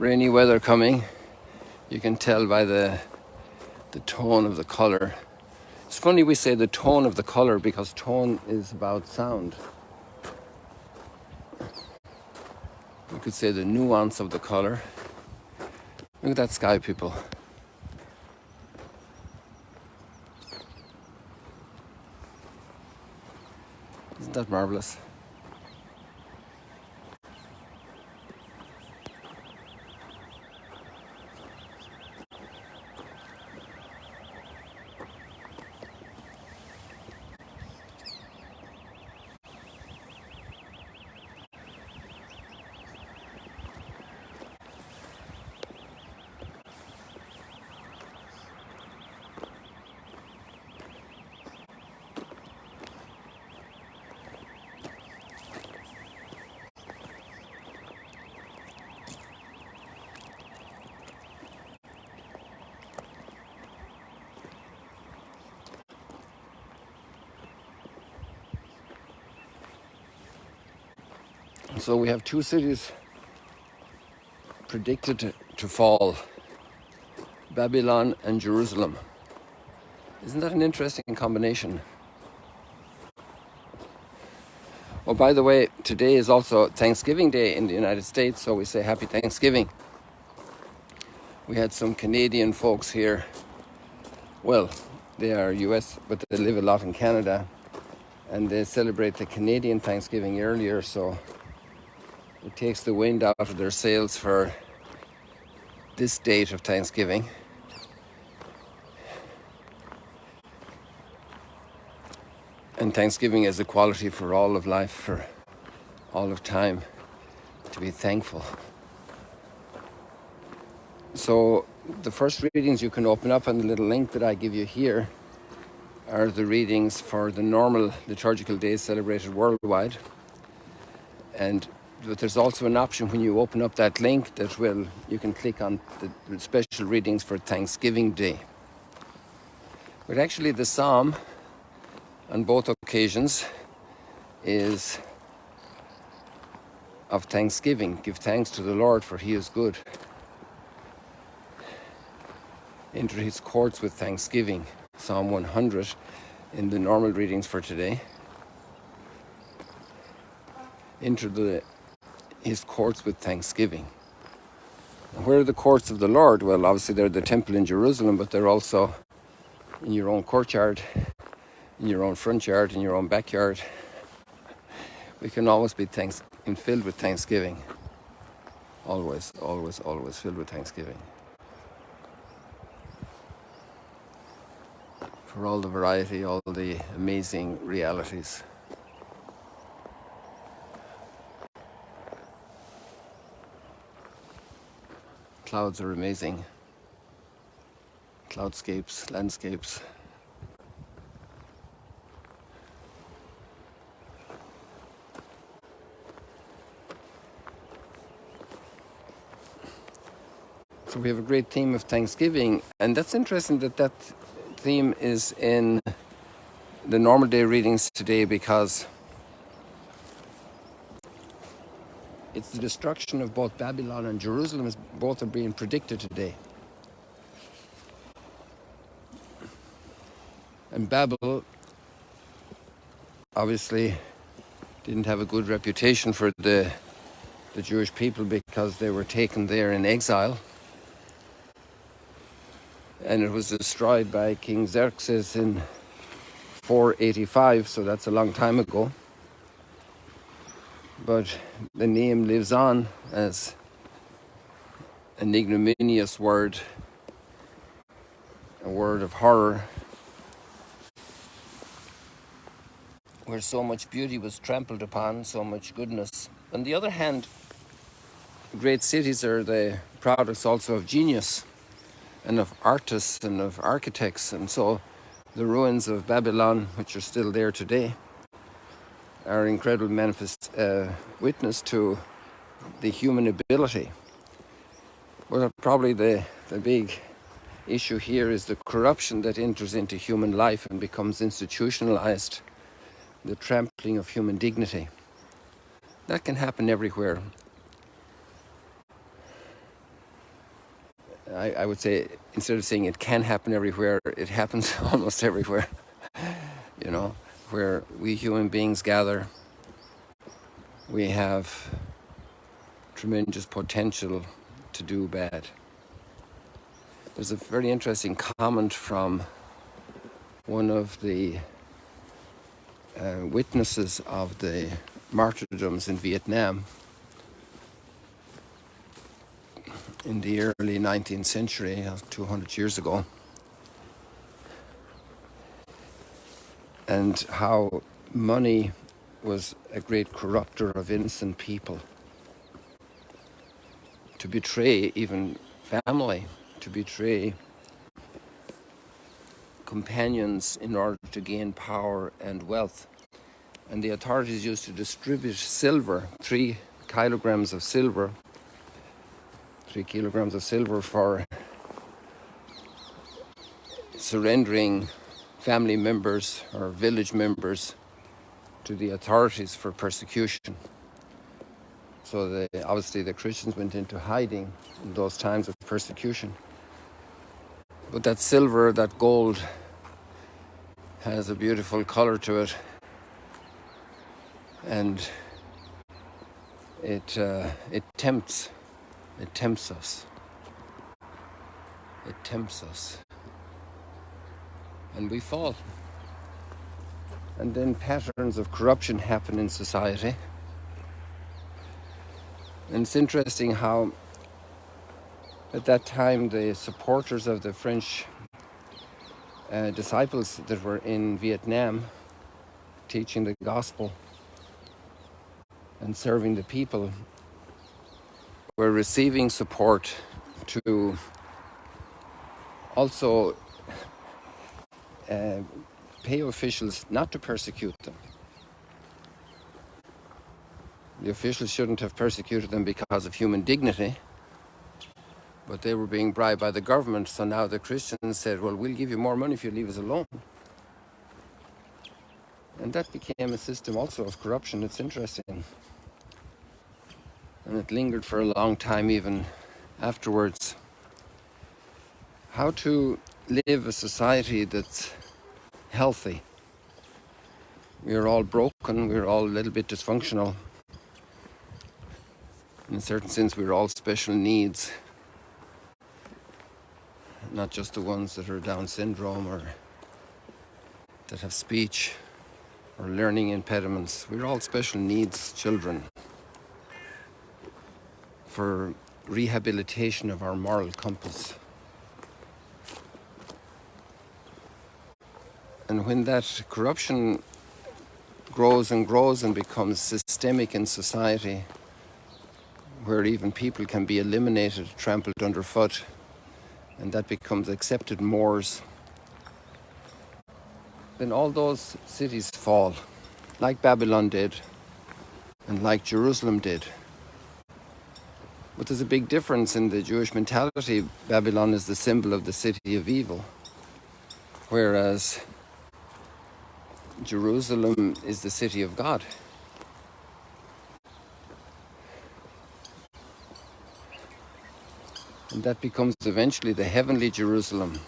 rainy weather coming. You can tell by the tone of the color. It's funny we say the tone of the color because tone is about sound. You could say the nuance of the color. Look at that sky, people. Isn't that marvelous? So we have two cities predicted to fall, Babylon and Jerusalem. Isn't that an interesting combination? Oh, by the way, today is also Thanksgiving Day in the United States, so we say Happy Thanksgiving. We had some Canadian folks here. Well, they are US, but they live a lot in Canada, and they celebrate the Canadian Thanksgiving earlier, so it takes the wind out of their sails for this date of Thanksgiving. And Thanksgiving is a quality for all of life, for all of time, to be thankful. So the first readings you can open up on the little link that I give you here are the readings for the normal liturgical days celebrated worldwide. But there's also an option when you open up that link that you can click on the special readings for Thanksgiving Day. But actually the psalm on both occasions is of thanksgiving. Give thanks to the Lord, for he is good. Enter his courts with thanksgiving. Psalm 100 in the normal readings for today. Enter his courts with thanksgiving. And where are the courts of the Lord? Well, obviously they're the temple in Jerusalem, but they're also in your own courtyard, in your own front yard, in your own backyard. We can always be filled with thanksgiving. Always, always, always filled with thanksgiving. For all the variety, all the amazing realities. Clouds are amazing. Cloudscapes, landscapes. So we have a great theme of Thanksgiving, and that's interesting that theme is in the normal day readings today, because it's the destruction of both Babylon and Jerusalem, as both are being predicted today. And Babel obviously didn't have a good reputation for the Jewish people, because they were taken there in exile. And it was destroyed by King Xerxes in 485, so that's a long time ago. But the name lives on as an ignominious word, a word of horror, where so much beauty was trampled upon, so much goodness. On the other hand, great cities are the products also of genius and of artists and of architects. And so the ruins of Babylon, which are still there today, are incredible witness to the human ability. Well, probably the big issue here is the corruption that enters into human life and becomes institutionalized, the trampling of human dignity. That can happen everywhere. I would say, instead of saying it can happen everywhere, it happens almost everywhere, you know, where we human beings gather, we have tremendous potential to do bad. There's a very interesting comment from one of the witnesses of the martyrdoms in Vietnam in the early 19th century, 200 years ago, and how money was a great corrupter of innocent people. To betray even family, to betray companions in order to gain power and wealth. And the authorities used to distribute silver, 3 kilograms of silver, 3 kilograms of silver for surrendering family members or village members to the authorities for persecution. So obviously the Christians went into hiding in those times of persecution. But that silver, that gold, has a beautiful color to it, and it tempts us. It tempts us, and we fall. And then patterns of corruption happen in society. And it's interesting how at that time the supporters of the French disciples that were in Vietnam teaching the gospel and serving the people were receiving support to also pay officials not to persecute them. The officials shouldn't have persecuted them because of human dignity, but they were being bribed by the government. So now the Christians said, well, we'll give you more money if you leave us alone. And that became a system also of corruption. It's interesting. And it lingered for a long time even afterwards. How to live a society that's healthy. We're all broken, we're all a little bit dysfunctional. In a certain sense, we're all special needs. Not just the ones that are Down syndrome or that have speech or learning impediments. We're all special needs children for rehabilitation of our moral compass. And when that corruption grows and grows and becomes systemic in society, where even people can be eliminated, trampled underfoot, and that becomes accepted mores, then all those cities fall, like Babylon did, and like Jerusalem did. But there's a big difference in the Jewish mentality. Babylon is the symbol of the city of evil, whereas Jerusalem is the city of God. And that becomes eventually the heavenly Jerusalem,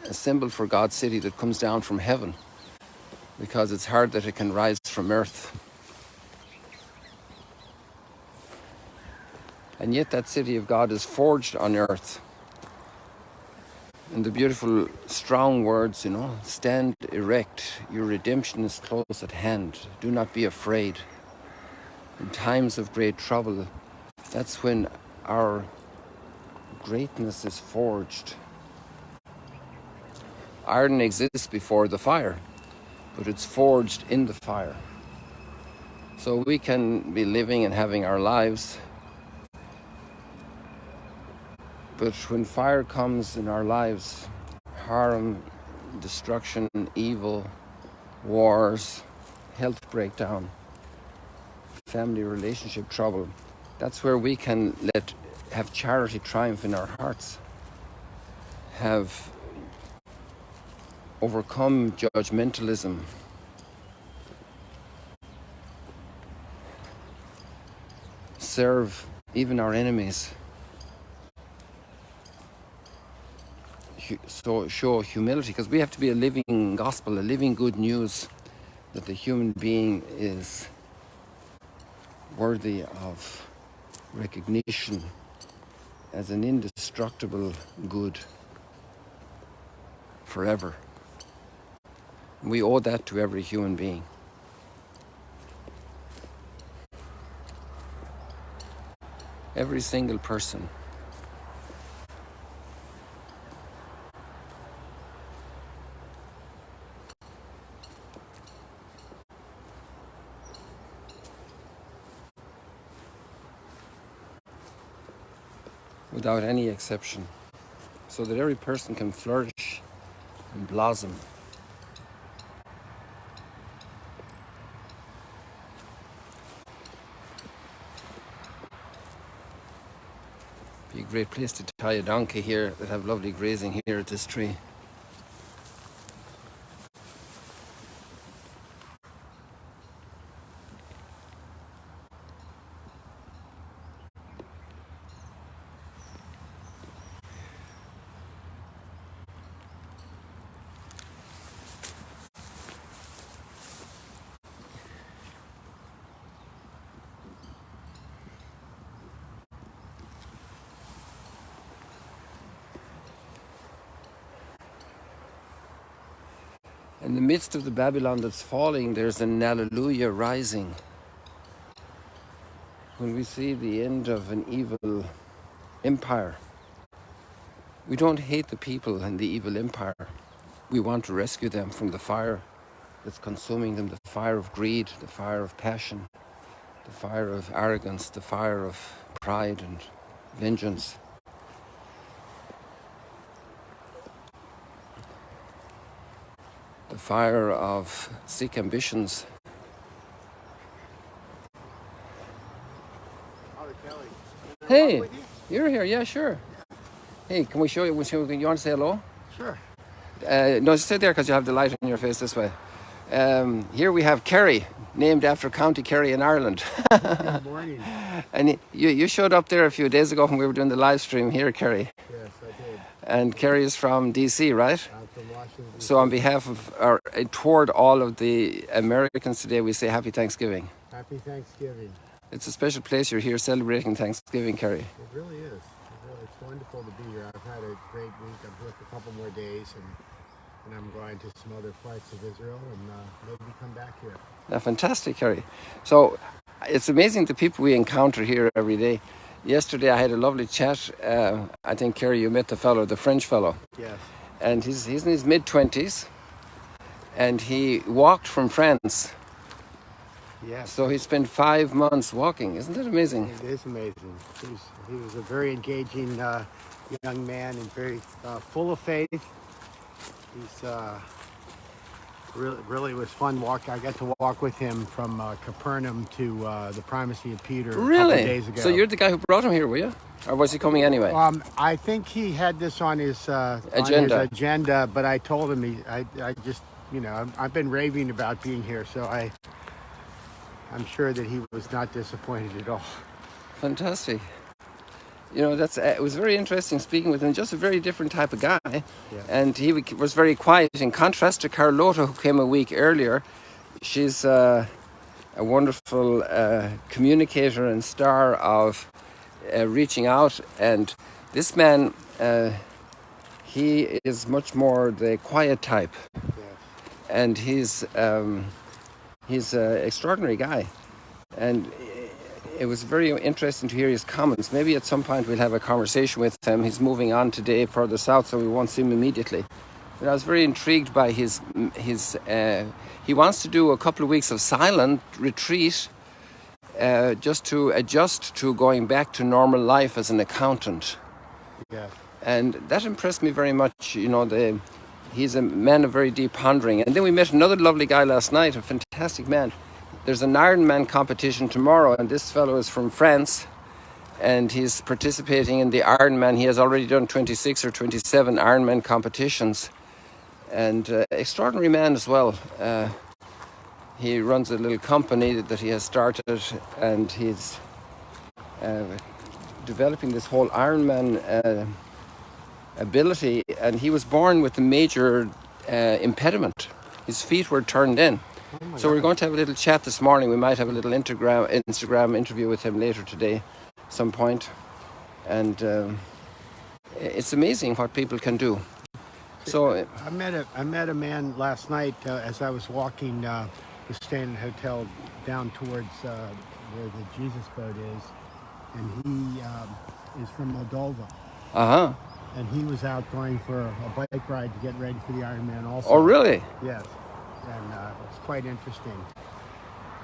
a symbol for God's city that comes down from heaven, because it's hard that it can rise from earth. And yet that city of God is forged on earth. And the beautiful, strong words, stand erect, your redemption is close at hand, do not be afraid. In times of great trouble, that's when our greatness is forged. Iron exists before the fire, but it's forged in the fire. So we can be living and having our lives, but when fire comes in our lives, harm, destruction, evil, wars, health breakdown, family relationship trouble, that's where we can have charity triumph in our hearts, have overcome judgmentalism, serve even our enemies. show humility, because we have to be a living gospel, a living good news that the human being is worthy of recognition as an indestructible good forever. We owe that to every human being. Every single person. Without any exception. So that every person can flourish and blossom. Be a great place to tie a donkey here, that have lovely grazing here at this tree. In the midst of the Babylon that's falling, there's an Alleluia rising. When we see the end of an evil empire, we don't hate the people in the evil empire. We want to rescue them from the fire that's consuming them, the fire of greed, the fire of passion, the fire of arrogance, the fire of pride and vengeance. The fire of sick ambitions. Hey, you're here, yeah, sure. Hey, can we show you? You want to say hello? Sure. No, just sit there because you have the light in your face this way. Here we have Kerry, named after County Kerry in Ireland. Good morning. And you showed up there a few days ago when we were doing the live stream here, Kerry. Yes, I did. And Kerry is from DC, right? I'm from Washington, D.C. So on behalf of, toward all of the Americans today, we say Happy Thanksgiving. Happy Thanksgiving. It's a special place. You're here celebrating Thanksgiving, Kerry. It really is. It's wonderful to be here. I've had a great week. I'm here for a couple more days, and I'm going to some other parts of Israel, and maybe come back here. Fantastic, Kerry. So it's amazing the people we encounter here every day. Yesterday I had a lovely chat. I think, Kerry, you met the French fellow. Yes. And he's in his mid-20s, and he walked from France. Yes. So he spent 5 months walking. Isn't that amazing? It is amazing. He was a very engaging young man and very full of faith. He's really was fun walk. I got to walk with him from Capernaum to the primacy of Peter a couple days ago. So you're the guy who brought him here, were you? Or was he coming anyway? I think he had this on his agenda, but I told him I just, I've been raving about being here, so I'm sure that he was not disappointed at all. Fantastic. It was very interesting speaking with him. Just a very different type of guy. Yeah. And he was very quiet, in contrast to Carlota, who came a week earlier. She's a wonderful communicator and star of reaching out. And this man, he is much more the quiet type. Yes. And he's an extraordinary guy. And it was very interesting to hear his comments. Maybe at some point we'll have a conversation with him. He's moving on today further south, so we won't see him immediately. But I was very intrigued by his he wants to do a couple of weeks of silent retreat just to adjust to going back to normal life as an accountant. Yeah. And that impressed me very much. He's a man of very deep pondering. And then we met another lovely guy last night, a fantastic man. There's an Ironman competition tomorrow, and this fellow is from France, and he's participating in the Ironman. He has already done 26 or 27 Ironman competitions, and extraordinary man as well. He runs a little company that he has started, and he's developing this whole Ironman ability, and he was born with a major impediment. His feet were turned in. So we're going to have a little chat this morning. We might have a little Instagram interview with him later today, some point. And it's amazing what people can do. So I met a man last night as I was walking, was staying in a hotel down towards where the Jesus boat is, and he is from Moldova. And he was out going for a bike ride to get ready for the Ironman also. Oh, really? Yes. And it's quite interesting.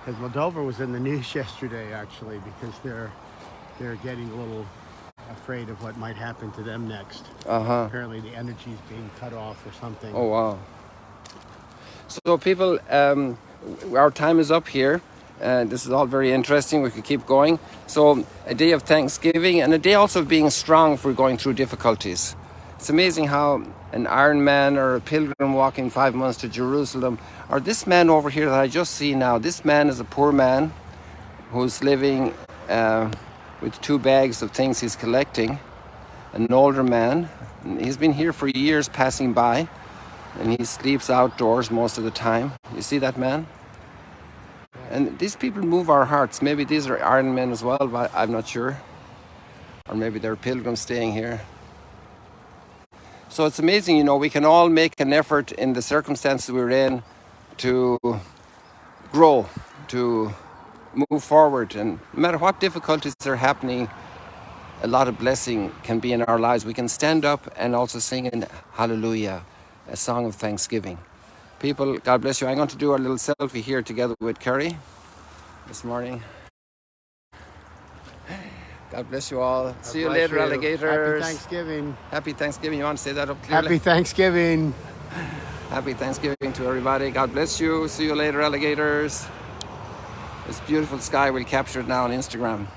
Because Moldova was in the news yesterday, actually, because they're getting a little afraid of what might happen to them next. Apparently the energy is being cut off or something. Oh, wow. So people, our time is up here. This is all very interesting. We could keep going. So a day of Thanksgiving and a day also of being strong if we're going through difficulties. It's amazing how an Ironman or a pilgrim walking 5 months to Jerusalem, or this man over here that I just see now, this man is a poor man who's living with 2 bags of things he's collecting, an older man. He's been here for years passing by, and he sleeps outdoors most of the time. You see that man? And these people move our hearts. Maybe these are Ironmen as well, but I'm not sure. Or maybe they're pilgrims staying here. So it's amazing, you know, we can all make an effort in the circumstances we're in to grow, to move forward. And no matter what difficulties are happening, a lot of blessing can be in our lives. We can stand up and also sing in Hallelujah, a song of thanksgiving. People, God bless you. I'm going to do a little selfie here together with Kerry this morning. God bless you all. See you later, alligators. Happy Thanksgiving. Happy Thanksgiving. You want to say that up clearly? Happy Thanksgiving. Happy Thanksgiving to everybody. God bless you. See you later, alligators. This beautiful sky, we'll capture it now on Instagram.